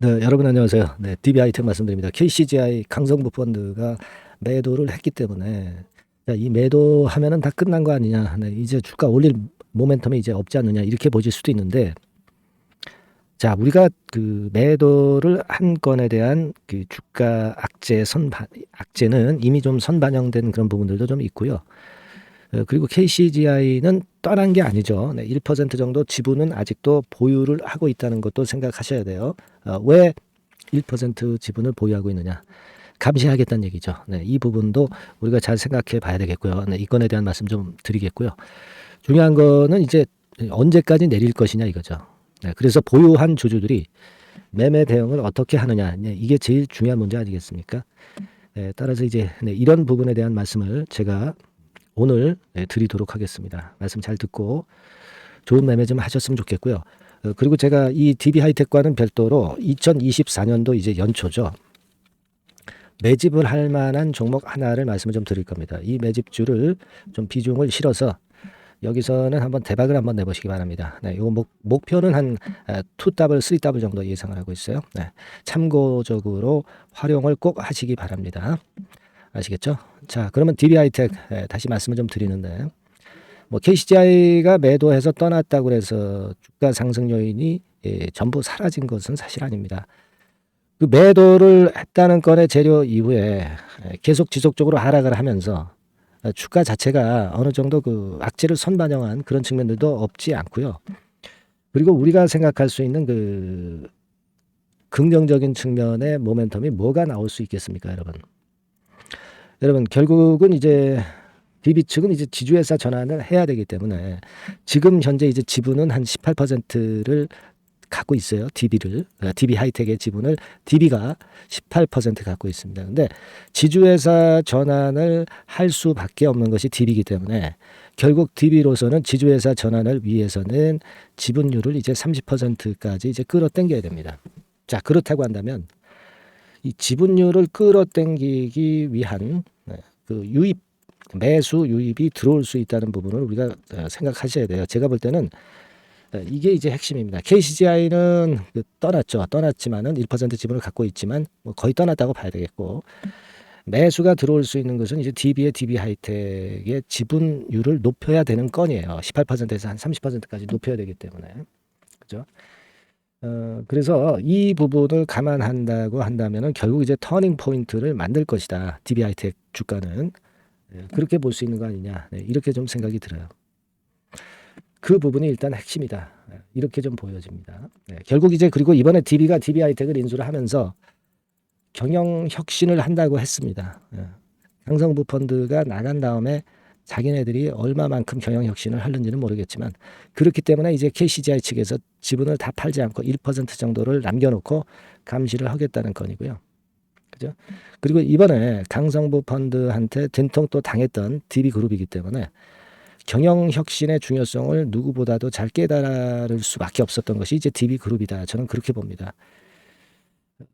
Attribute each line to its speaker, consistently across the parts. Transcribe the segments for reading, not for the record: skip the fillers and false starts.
Speaker 1: 네, 여러분 안녕하세요. 네, DB하이텍 말씀드립니다. KCGI 강성부 펀드가 매도를 했기 때문에 자, 이 매도하면은 다 끝난 거 아니냐. 네, 이제 주가 올릴 모멘텀이 이제 없지 않느냐 이렇게 보실 수도 있는데 자, 우리가 그 매도를 한 건에 대한 그 주가 악재는 이미 좀 선반영된 그런 부분들도 좀 있고요. 그리고 KCGI는 떠난 게 아니죠. 네, 1% 정도 지분은 아직도 보유를 하고 있다는 것도 생각하셔야 돼요. 왜 1% 지분을 보유하고 있느냐? 감시하겠다는 얘기죠. 네, 이 부분도 우리가 잘 생각해 봐야 되겠고요. 네, 이 건에 대한 말씀 좀 드리겠고요. 중요한 거는 이제 언제까지 내릴 것이냐 이거죠. 네, 그래서 보유한 주주들이 매매 대응을 어떻게 하느냐, 네, 이게 제일 중요한 문제 아니겠습니까? 네, 따라서 이제 이런 부분에 대한 말씀을 제가 오늘 드리도록 하겠습니다. 말씀 잘 듣고 좋은 매매 좀 하셨으면 좋겠고요. 그리고 제가 이 DB하이텍과는 별도로 2024년도 이제 연초죠. 매집을 할 만한 종목 하나를 말씀을 좀 드릴 겁니다. 이 매집주를 좀 비중을 실어서 여기서는 한번 대박을 한번 내보시기 바랍니다. 네, 요 목표는 한 2W, 3W 정도 예상을 하고 있어요. 네, 참고적으로 활용을 꼭 하시기 바랍니다. 아시겠죠? 자, 그러면 DB하이텍 다시 말씀을 좀 드리는데 뭐 KCGI가 매도해서 떠났다고 해서 주가 상승 요인이 전부 사라진 것은 사실 아닙니다. 그 매도를 했다는 건의 재료 이후에 계속 지속적으로 하락을 하면서 주가 자체가 어느 정도 그 악재를 선반영한 그런 측면들도 없지 않고요. 그리고 우리가 생각할 수 있는 그 긍정적인 측면의 모멘텀이 뭐가 나올 수 있겠습니까, 여러분? 여러분 결국은 이제 DB 측은 이제 지주회사 전환을 해야 되기 때문에 지금 현재 이제 지분은 한 18%를 갖고 있어요. DB하이텍의 지분을 DB가 18% 갖고 있습니다. 근데 지주회사 전환을 할 수밖에 없는 것이 DB이기 때문에 결국 DB로서는 지주회사 전환을 위해서는 지분율을 이제 30%까지 이제 끌어당겨야 됩니다. 자, 그렇다고 한다면 이 지분율을 끌어당기기 위한 그 매수 유입이 들어올 수 있다는 부분을 우리가 생각하셔야 돼요. 제가 볼 때는 이게 이제 핵심입니다. KCGI는 떠났지만은 1% 지분을 갖고 있지만 뭐 거의 떠났다고 봐야 되겠고 매수가 들어올 수 있는 것은 이제 DB하이텍의 지분율을 높여야 되는 건이에요. 18%에서 한 30%까지 높여야 되기 때문에 그죠? 그래서 이 부분을 감안한다고 한다면은 결국 이제 터닝 포인트를 만들 것이다. DB하이텍 주가는 그렇게 볼 수 있는 거 아니냐. 네, 이렇게 좀 생각이 들어요. 그 부분이 일단 핵심이다. 이렇게 좀 보여집니다. 네, 결국 이제 그리고 이번에 DB가 DB하이텍을 인수를 하면서 경영 혁신을 한다고 했습니다. 강성부 펀드가 나간 다음에 자기네들이 얼마만큼 경영 혁신을 하는지는 모르겠지만 그렇기 때문에 이제 KCGI 측에서 지분을 다 팔지 않고 1% 정도를 남겨놓고 감시를 하겠다는 건이고요. 그죠? 그리고 이번에 강성부 펀드한테 된통 또 당했던 DB그룹이기 때문에 경영 혁신의 중요성을 누구보다도 잘 깨달을 수밖에 없었던 것이 이제 DB그룹이다. 저는 그렇게 봅니다.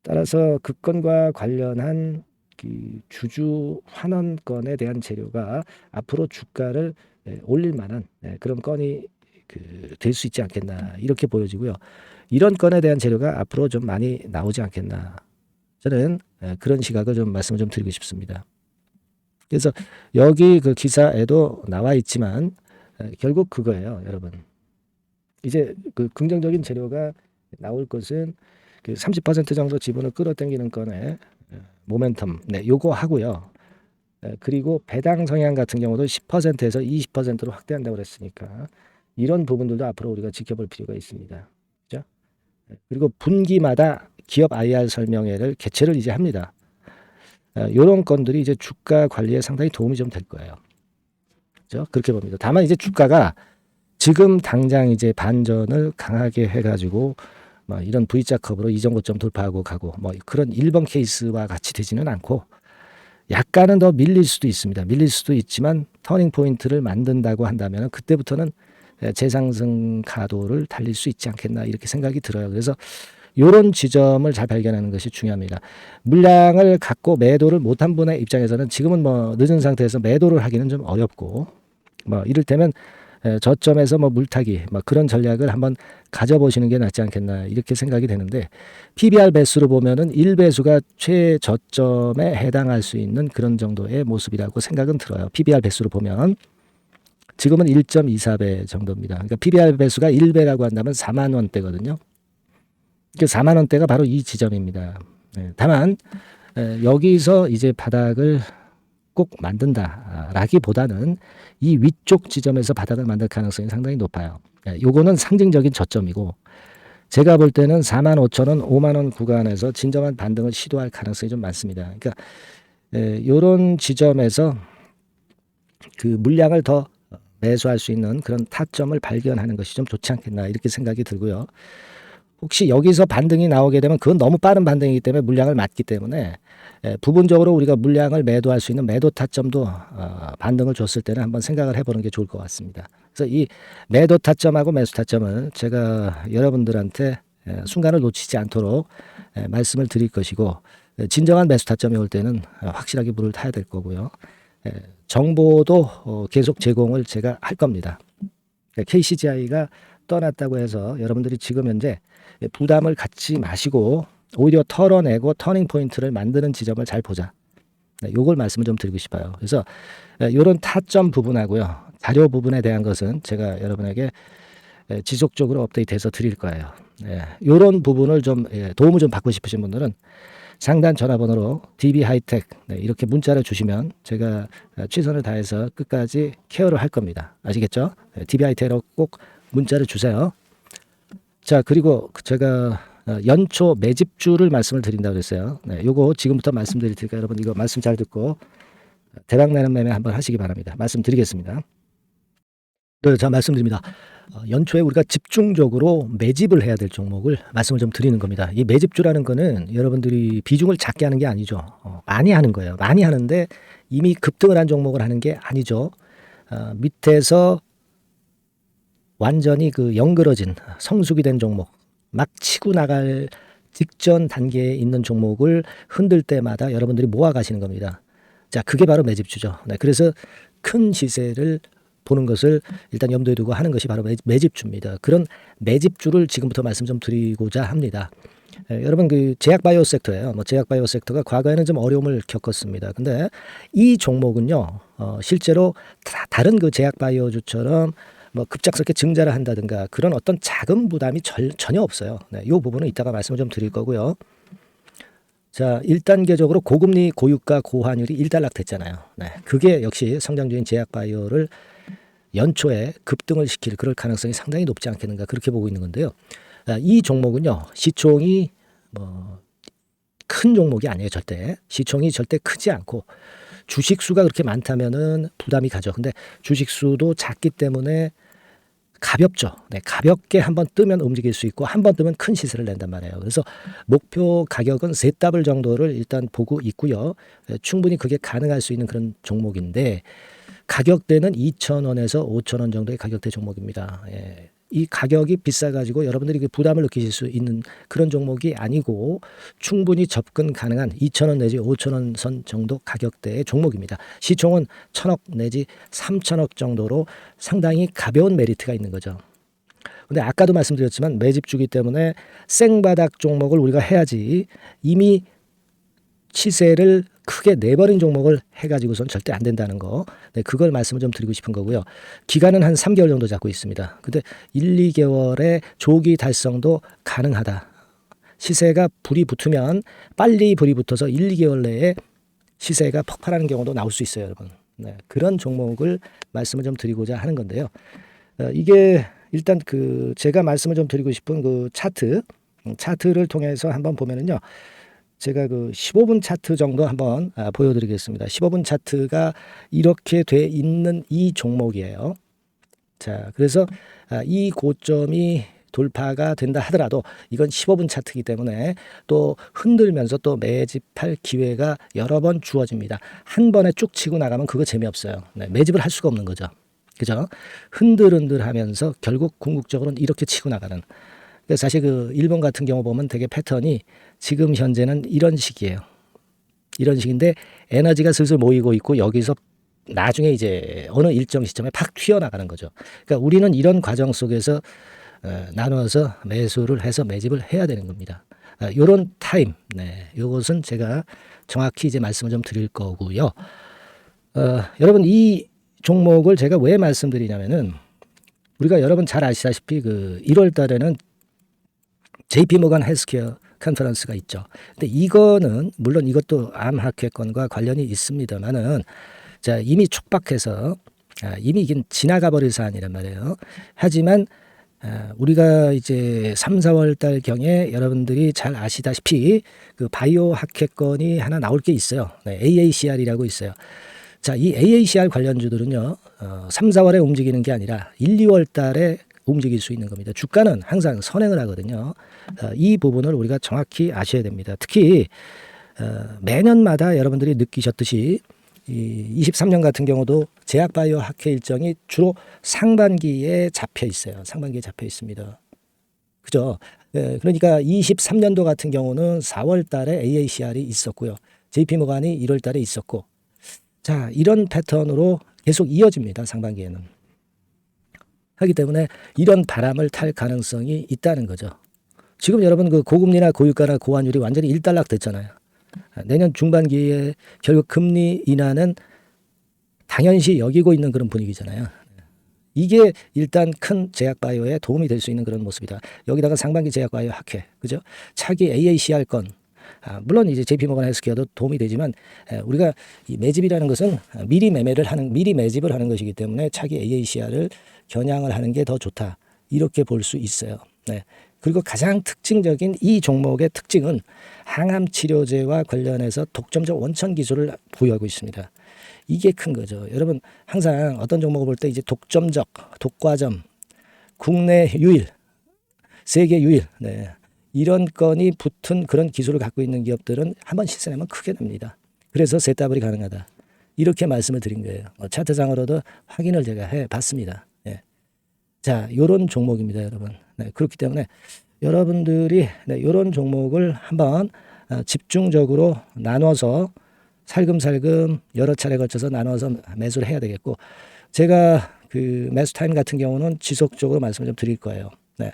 Speaker 1: 따라서 그 건과 관련한 그 주주 환원건에 대한 재료가 앞으로 주가를 올릴 만한 그런 건이 될 수 있지 않겠나 이렇게 보여지고요. 이런 건에 대한 재료가 앞으로 좀 많이 나오지 않겠나 저는 그런 시각을 좀 말씀을 좀 드리고 싶습니다. 그래서 여기 그 기사에도 나와 있지만 결국 그거예요, 여러분. 이제 그 긍정적인 재료가 나올 것은 그 30% 정도 지분을 끌어당기는 건에 모멘텀, 네, 요거 하고요. 그리고 배당 성향 같은 경우도 10%에서 20%로 확대한다고 그랬으니까 이런 부분들도 앞으로 우리가 지켜볼 필요가 있습니다. 그죠? 그리고 분기마다 기업 IR 설명회를 개최를 이제 합니다. 이런 건들이 이제 주가 관리에 상당히 도움이 좀 될 거예요. 그죠? 그렇게 봅니다. 다만 이제 주가가 지금 당장 이제 반전을 강하게 해가지고 뭐 이런 V자 컵으로 이전 고점 돌파하고 가고 뭐 그런 1번 케이스와 같이 되지는 않고 약간은 더 밀릴 수도 있습니다. 밀릴 수도 있지만 터닝 포인트를 만든다고 한다면 그때부터는 재상승 가도를 달릴 수 있지 않겠나 이렇게 생각이 들어요. 그래서 이런 지점을 잘 발견하는 것이 중요합니다. 물량을 갖고 매도를 못한 분의 입장에서는 지금은 뭐 늦은 상태에서 매도를 하기는 좀 어렵고 뭐 이를테면 저점에서 뭐 물타기 뭐 그런 전략을 한번 가져보시는 게 낫지 않겠나 이렇게 생각이 되는데 PBR 배수로 보면은 1배수가 최저점에 해당할 수 있는 그런 정도의 모습이라고 생각은 들어요. PBR 배수로 보면 지금은 1.24배 정도입니다. 그러니까 PBR 배수가 1배라고 한다면 4만 원대거든요. 그 4만 원대가 바로 이 지점입니다. 다만 여기서 이제 바닥을 꼭 만든다라기보다는 이 위쪽 지점에서 바닥을 만들 가능성이 상당히 높아요. 요거는 상징적인 저점이고 제가 볼 때는 4만 5천 원, 5만 원 구간에서 진정한 반등을 시도할 가능성이 좀 많습니다. 그러니까 요런 지점에서 그 물량을 더 매수할 수 있는 그런 타점을 발견하는 것이 좀 좋지 않겠나 이렇게 생각이 들고요. 혹시 여기서 반등이 나오게 되면 그건 너무 빠른 반등이기 때문에 물량을 맞기 때문에 부분적으로 우리가 물량을 매도할 수 있는 매도 타점도 반등을 줬을 때는 한번 생각을 해보는 게 좋을 것 같습니다. 그래서 이 매도 타점하고 매수 타점은 제가 여러분들한테 순간을 놓치지 않도록 말씀을 드릴 것이고 진정한 매수 타점이 올 때는 확실하게 물을 타야 될 거고요. 정보도 계속 제공을 제가 할 겁니다. KCGI가 떠났다고 해서 여러분들이 지금 현재 부담을 갖지 마시고 오히려 털어내고 터닝 포인트를 만드는 지점을 잘 보자. 요걸 말씀을 좀 드리고 싶어요. 그래서 이런 타점 부분하고요. 자료 부분에 대한 것은 제가 여러분에게 지속적으로 업데이트해서 드릴 거예요. 이런 부분을 좀 도움을 좀 받고 싶으신 분들은 상단 전화번호로 DB하이텍 이렇게 문자를 주시면 제가 최선을 다해서 끝까지 케어를 할 겁니다. 아시겠죠? DB하이텍으로 꼭 문자를 주세요. 자, 그리고 제가 연초 매집주를 말씀을 드린다고 그랬어요. 요거 지금부터 말씀드릴 테니까 여러분 이거 말씀 잘 듣고 대박나는 매매 한번 하시기 바랍니다. 말씀드리겠습니다. 네, 자, 말씀드립니다. 연초에 우리가 집중적으로 매집을 해야 될 종목을 말씀을 좀 드리는 겁니다. 이 매집주라는 거는 여러분들이 비중을 작게 하는 게 아니죠. 많이 하는 거예요. 많이 하는데 이미 급등을 한 종목을 하는 게 아니죠. 밑에서 완전히 그 영그러진 성숙이 된 종목, 막 치고 나갈 직전 단계에 있는 종목을 흔들 때마다 여러분들이 모아 가시는 겁니다. 자, 그게 바로 매집주죠. 그래서 큰 시세를 보는 것을 일단 염두에 두고 하는 것이 바로 매집주입니다. 그런 매집주를 지금부터 말씀 좀 드리고자 합니다. 여러분 그 제약바이오 섹터예요. 제약바이오 섹터가 과거에는 좀 어려움을 겪었습니다. 근데 이 종목은요, 실제로 다른 그 제약바이오주처럼 급작스럽게 증자를 한다든가 그런 어떤 자금 부담이 전혀 없어요. 이 부분은 이따가 말씀을 좀 드릴 거고요. 자, 1단계적으로 고금리, 고유가, 고환율이 일단락됐잖아요. 그게 역시 성장주인 제약바이오를 연초에 급등을 시킬 그럴 가능성이 상당히 높지 않겠는가 그렇게 보고 있는 건데요. 이 종목은요, 시총이 큰 종목이 아니에요. 절대. 시총이 절대 크지 않고 주식 수가 그렇게 많다면은 부담이 가죠. 근데 주식 수도 작기 때문에 가볍죠. 가볍게 한번 뜨면 움직일 수 있고 한번 뜨면 큰 시세를 낸단 말이에요. 그래서 목표 가격은 세 더블 정도를 일단 보고 있고요. 충분히 그게 가능할 수 있는 그런 종목인데 가격대는 2,000원에서 5,000원 정도의 가격대 종목입니다. 이 가격이 비싸가지고 여러분들이 부담을 느끼실 수 있는 그런 종목이 아니고 충분히 접근 가능한 2,000원 내지 5,000원 선 정도 가격대의 종목입니다. 시총은 1,000억 내지 3,000억 정도로 상당히 가벼운 메리트가 있는 거죠. 근데 아까도 말씀드렸지만 매집주기 때문에 생바닥 종목을 우리가 해야지 이미 시세를 크게 내버린 종목을 해가지고선 절대 안 된다는 거. 그걸 말씀을 좀 드리고 싶은 거고요. 기간은 한 3개월 정도 잡고 있습니다. 근데 1, 2개월의 조기 달성도 가능하다. 시세가 불이 붙으면 빨리 불이 붙어서 1, 2개월 내에 시세가 폭발하는 경우도 나올 수 있어요, 여러분. 그런 종목을 말씀을 좀 드리고자 하는 건데요. 이게 일단 그 제가 말씀을 좀 드리고 싶은 그 차트를 통해서 한번 보면은요. 제가 그 15분 차트 정도 한번 보여드리겠습니다. 15분 차트가 이렇게 돼 있는 이 종목이에요. 자, 그래서 이 고점이 돌파가 된다 하더라도 이건 15분 차트이기 때문에 또 흔들면서 또 매집할 기회가 여러 번 주어집니다. 한 번에 쭉 치고 나가면 그거 재미없어요. 매집을 할 수가 없는 거죠. 그죠? 흔들흔들하면서 결국 궁극적으로는 이렇게 치고 나가는. 사실 그 일본 같은 경우 보면 되게 패턴이 지금 현재는 이런 식이에요. 이런 식인데 에너지가 슬슬 모이고 있고 여기서 나중에 이제 어느 일정 시점에 팍 튀어나가는 거죠. 그러니까 우리는 이런 과정 속에서 나눠서 매수를 해서 매집을 해야 되는 겁니다. 요런 타임, 네, 요것은 제가 정확히 이제 말씀을 좀 드릴 거고요. 여러분 이 종목을 제가 왜 말씀드리냐면은 우리가 여러분 잘 아시다시피 그 1월 달에는 JP 모간 헬스케어 컨퍼런스가 있죠. 근데 이거는 물론 이것도 암 학회권과 관련이 있습니다만은 자, 이미 촉박해서 이미 이게 지나가 버릴 사안이란 말이에요. 하지만 우리가 이제 3, 4월 달 경에 여러분들이 잘 아시다시피 그 바이오 학회권이 하나 나올 게 있어요. 네, AACR이라고 있어요. 자, 이 AACR 관련주들은요, 3, 4월에 움직이는 게 아니라 1, 2월 달에 움직일 수 있는 겁니다. 주가는 항상 선행을 하거든요. 이 부분을 우리가 정확히 아셔야 됩니다. 특히 매년마다 여러분들이 느끼셨듯이 이 23년 같은 경우도 제약바이오 학회 일정이 주로 상반기에 잡혀 있어요. 상반기에 잡혀 있습니다. 그죠? 그러니까 23년도 같은 경우는 4월 달에 AACR이 있었고요. JP모간이 1월 달에 있었고, 자, 이런 패턴으로 계속 이어집니다. 상반기에는. 하기 때문에 이런 바람을 탈 가능성이 있다는 거죠. 지금 여러분 그 고금리나 고유가나 고환율이 완전히 일단락 됐잖아요. 내년 중반기에 결국 금리 인하는 당연시 여기고 있는 그런 분위기잖아요. 이게 일단 큰 제약바이오에 도움이 될 수 있는 그런 모습이다. 여기다가 상반기 제약바이오 학회, 그죠? 차기 AACR 건, 물론 이제 JP모간 헬스케어도 도움이 되지만 우리가 이 매집이라는 것은 미리 매집을 하는 것이기 때문에 차기 AACR을 겨냥을 하는 게 더 좋다. 이렇게 볼 수 있어요. 네. 그리고 가장 특징적인 이 종목의 특징은 항암 치료제와 관련해서 독점적 원천 기술을 보유하고 있습니다. 이게 큰 거죠. 여러분 항상 어떤 종목을 볼 때 이제 독점적, 독과점, 국내 유일, 세계 유일, 네, 이런 건이 붙은 그런 기술을 갖고 있는 기업들은 한번 실현하면 크게 납니다. 그래서 세더블이 가능하다. 이렇게 말씀을 드린 거예요. 차트상으로도 확인을 제가 해봤습니다. 네. 자, 요런 종목입니다, 여러분. 네, 그렇기 때문에 여러분들이 이런 종목을 한번 집중적으로 나눠서 살금살금 여러 차례 걸쳐서 나눠서 매수를 해야 되겠고, 제가 그 매수 타임 같은 경우는 지속적으로 말씀을 좀 드릴 거예요. 네,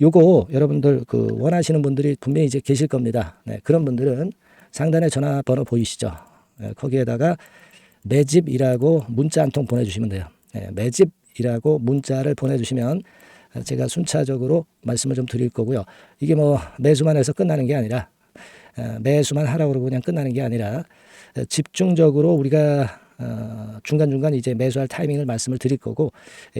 Speaker 1: 요거 여러분들 그 원하시는 분들이 분명히 이제 계실 겁니다. 네, 그런 분들은 상단에 전화번호 보이시죠? 네, 거기에다가 매집이라고 문자 한 통 보내주시면 돼요. 네, 매집이라고 문자를 보내주시면 제가 순차적으로 말씀을 좀 드릴 거고요. 이게 뭐 매수만 해서 끝나는 게 아니라 매수만 하라고 그러고 그냥 끝나는 게 아니라 집중적으로 우리가 중간중간 이제 매수할 타이밍을 말씀을 드릴 거고,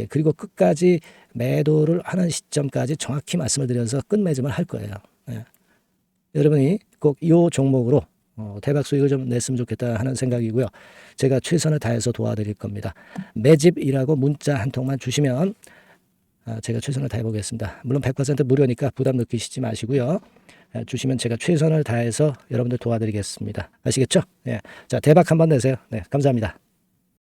Speaker 1: 그리고 끝까지 매도를 하는 시점까지 정확히 말씀을 드려서 끝매집을 할 거예요. 여러분이 꼭 이 종목으로 대박 수익을 좀 냈으면 좋겠다 하는 생각이고요. 제가 최선을 다해서 도와드릴 겁니다. 매집이라고 문자 한 통만 주시면 제가 최선을 다해 보겠습니다. 물론 100% 무료니까 부담 느끼시지 마시고요. 주시면 제가 최선을 다해서 여러분들 도와드리겠습니다. 아시겠죠? 네. 자, 대박 한번 내세요. 네, 감사합니다.